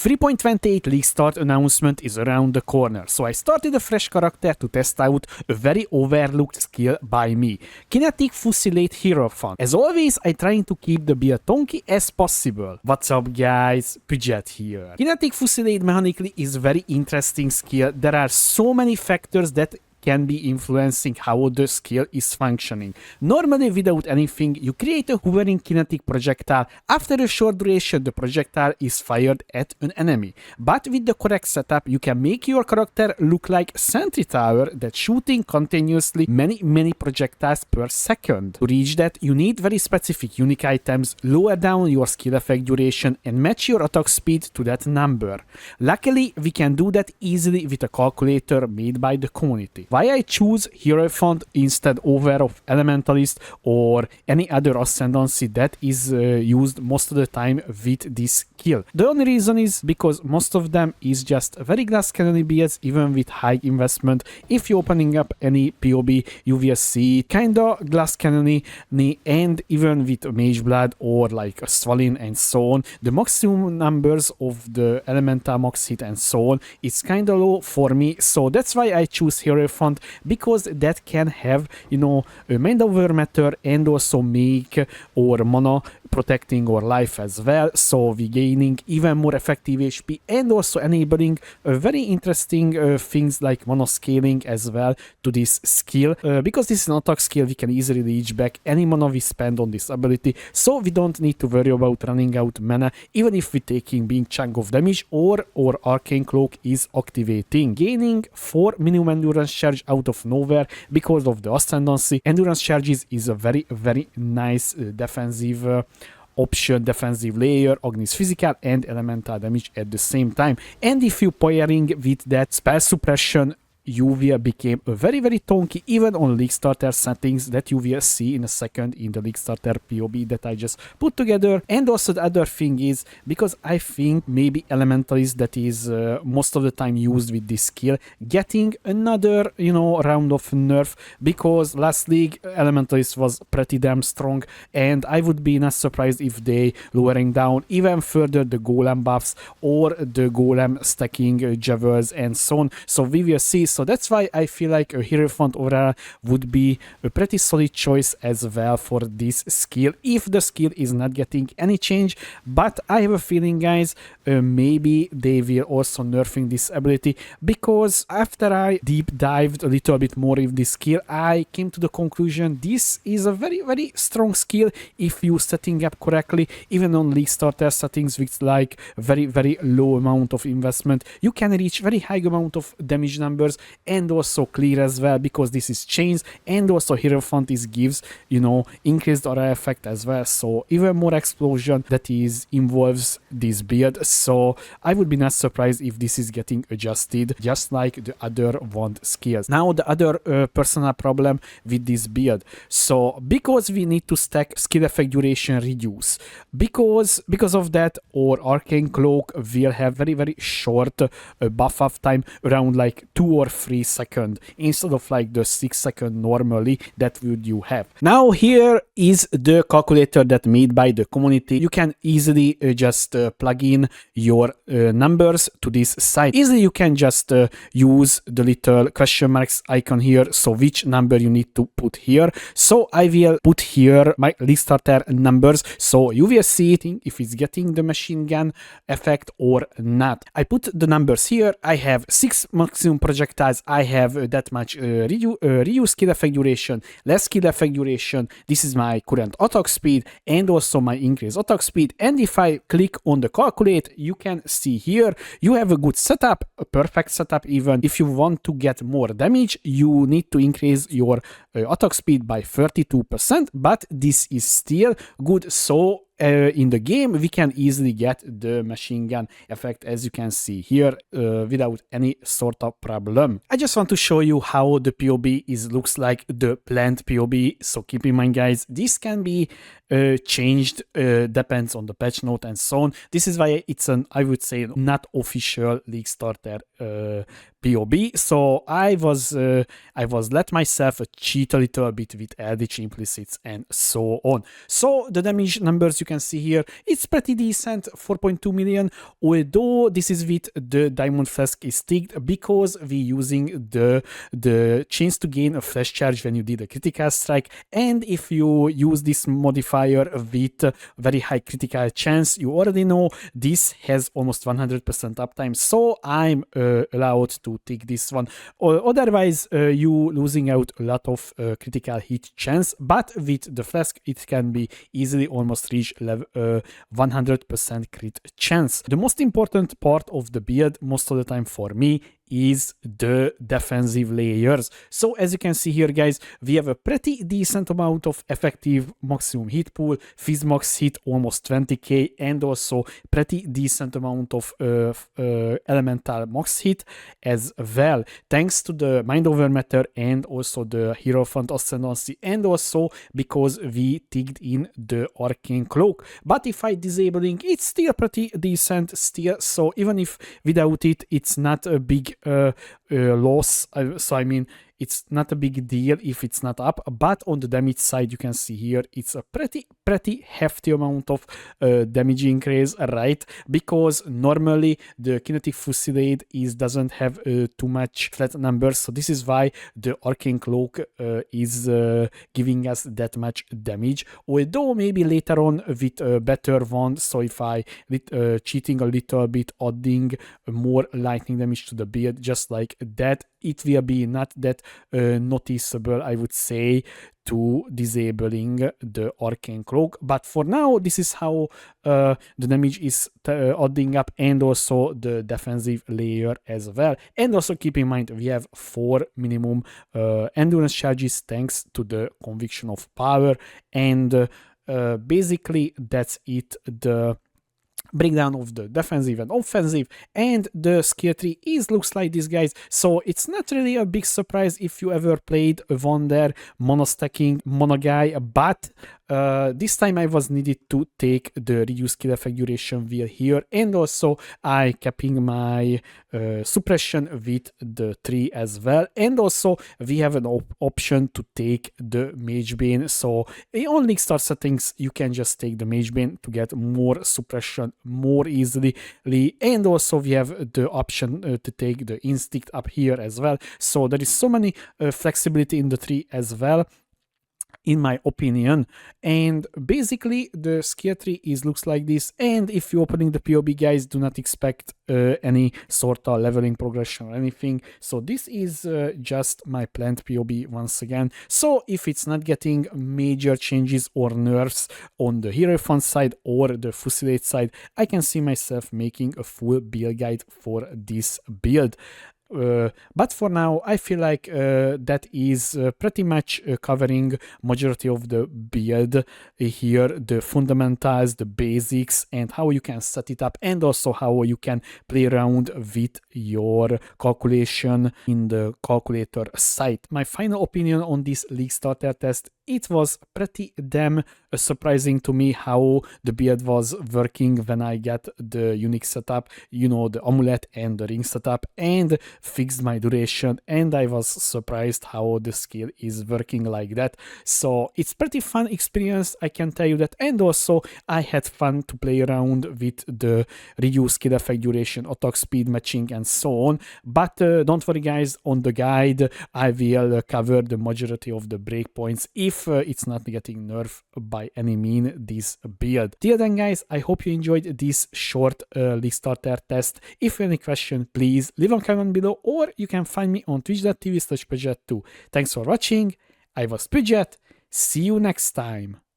3.28 League Start announcement is around the corner, so I started a fresh character to test out a very overlooked skill by me, Kinetic Fusillade Hierophant. As always, I trying to keep the build tonky as possible. What's up guys, Pidget here. Kinetic Fusillade mechanically is very interesting skill. There are so many factors that can be influencing how the skill is functioning. Normally, without anything, you create a hovering kinetic projectile. After a short duration, the projectile is fired at an enemy. But with the correct setup, you can make your character look like a sentry tower that's shooting continuously many projectiles per second. To reach that, you need very specific unique items, lower down your skill effect duration, and match your attack speed to that number. Luckily, we can do that easily with a calculator made by the community. Why I choose Hierophant instead of Elementalist or any other ascendancy that is used most of the time with this skill? The only reason is because most of them is just very glass cannon builds, even with high investment. If you're opening up any POB, you will see kinda glass cannon and even with Mage Blood or like a Swallin and so on, the maximum numbers of the elemental max hit and so on, it's kinda low for me, so that's why I choose Hierophant, because that can have, you know, a mind over matter and also make our mana protecting our life as well, so we gaining even more effective HP and also enabling very interesting things like mana scaling as well to this skill, because this is an attack skill. We can easily reach back any mana we spend on this ability, so we don't need to worry about running out mana even if we're taking big chunk of damage or our arcane cloak is activating. Gaining 4 minimum endurance charge out of nowhere because of the ascendancy. Endurance charges is a very nice defensive option, defensive layer, Agnes physical and elemental damage at the same time. And if you pairing with that spell suppression, you will become a very tonky even on League Starter settings that you will see in a second in the League Starter POB that I just put together. And also the other thing is, because I think maybe Elementalist that is most of the time used with this skill getting another, you know, round of nerf, because last league Elementalist was pretty damn strong and I would be not surprised if they lowering down even further the golem buffs or the golem stacking javelins and so on, so we will see. So that's why I feel like a Hierophant overall would be a pretty solid choice as well for this skill if the skill is not getting any change. But I have a feeling guys, maybe they will also nerfing this ability, because after I deep dived a little bit more in this skill, I came to the conclusion this is a very strong skill if you setting up correctly. Even on League Starter settings with like very low amount of investment, you can reach very high amount of damage numbers and also clear as well, because this is chains, and also Hierophant is gives, you know, increased aura effect as well, so even more explosion that is involves this build. So I would be not surprised if this is getting adjusted just like the other wand skills. Now the other personal problem with this build, so because we need to stack skill effect duration reduce, because of that our arcane cloak will have very short buff up time, around like 2 or 3 seconds instead of like the 6 seconds normally that would you have. Now here is the calculator that made by the community. You can easily just plug in your numbers to this site. Easily you can just use the little question marks icon here, so which number you need to put here. So I will put here my League Starter numbers, so you will see it if it's getting the machine gun effect or not. I put the numbers here. I have 6 maximum projectiles, I have that much reduce skill effect duration, less skill effect duration, this is my current attack speed and also my increased attack speed. And if I click on the calculate, you can see here you have a good setup, a perfect setup. Even if you want to get more damage, you need to increase your attack speed by 32%, but this is still good. So in the game we can easily get the machine gun effect, as you can see here, without any sort of problem. I just want to show you how the POB looks like the planned POB, so keep in mind guys, this can be changed, depends on the patch note and so on. This is why it's an, I would say, not official League Starter POB, so I was let myself cheat a little bit with Eldritch Implicits and so on. So the damage numbers you can see here, it's pretty decent, 4.2 million, although this is with the Diamond Flask is ticked because we using the chance to gain a flash charge when you did a critical strike, and if you use this modifier with very high critical chance, you already know this has almost 100% uptime, so I'm allowed to take this one. Otherwise, you losing out a lot of critical hit chance, but with the flask it can be easily almost reach 100% crit chance. The most important part of the build most of the time for me is the defensive layers. So as you can see here, guys, we have a pretty decent amount of effective maximum hit pool, Fizz max hit almost 20k, and also pretty decent amount of elemental max hit as well, thanks to the Mind Over Matter and also the Hierophant Ascendancy, and also because we ticked in the Arcane Cloak. But if I disabling, it's still pretty decent still, so even if without it, it's not a big loss. So I mean, it's not a big deal if it's not up, but on the damage side you can see here it's a pretty hefty amount of damage increase, right? Because normally the Kinetic Fusillade doesn't have too much flat numbers, so this is why the Arcane Cloak is giving us that much damage, although maybe later on with a better one, so if I cheating a little bit, adding more lightning damage to the build just like that, it will be not that noticeable, I would say, to disabling the Arcane Cloak. But for now, this is how the damage is adding up, and also the defensive layer as well. And also keep in mind, we have 4 minimum endurance charges thanks to the Conviction of Power, and basically that's it. The breakdown of the defensive and offensive, and the skill tree looks like this, guys. So it's not really a big surprise if you ever played a Wonder mono stacking mono guy, but this time I was needed to take the reduced skill effect duration wheel here, and also I capping my suppression with the tree as well, and also we have an option to take the Mage Bane. So on League Start settings you can just take the Mage Bane to get more suppression more easily, and also we have the option to take the Instinct up here as well. So there is so many flexibility in the tree as well, in my opinion. And basically the skill tree looks like this, and if you're opening the POB, guys, do not expect any sort of leveling progression or anything. So this is just my planned POB once again. So if it's not getting major changes or nerfs on the Hierophant side or the Fusillade side, I can see myself making a full build guide for this build. But for now, I feel like that is pretty much covering majority of the build here, the fundamentals, the basics, and how you can set it up, and also how you can play around with your calculation in the calculator site. My final opinion on this League Starter test, it was pretty damn surprising to me how the build was working when I got the unique setup, you know, the amulet and the ring setup, and fixed my duration, and I was surprised how the skill is working like that. So it's pretty fun experience, I can tell you that, and also I had fun to play around with the reduced skill effect duration, attack speed matching, and so on. But don't worry, guys, on the guide I will cover the majority of the breakpoints if it's not getting nerfed by any mean this build. Till then, guys, I hope you enjoyed this short League Starter test. If you have any question, please leave a comment below, or you can find me on twitch.tv/Pidget2. Thanks for watching. I was Pidget. See you next time.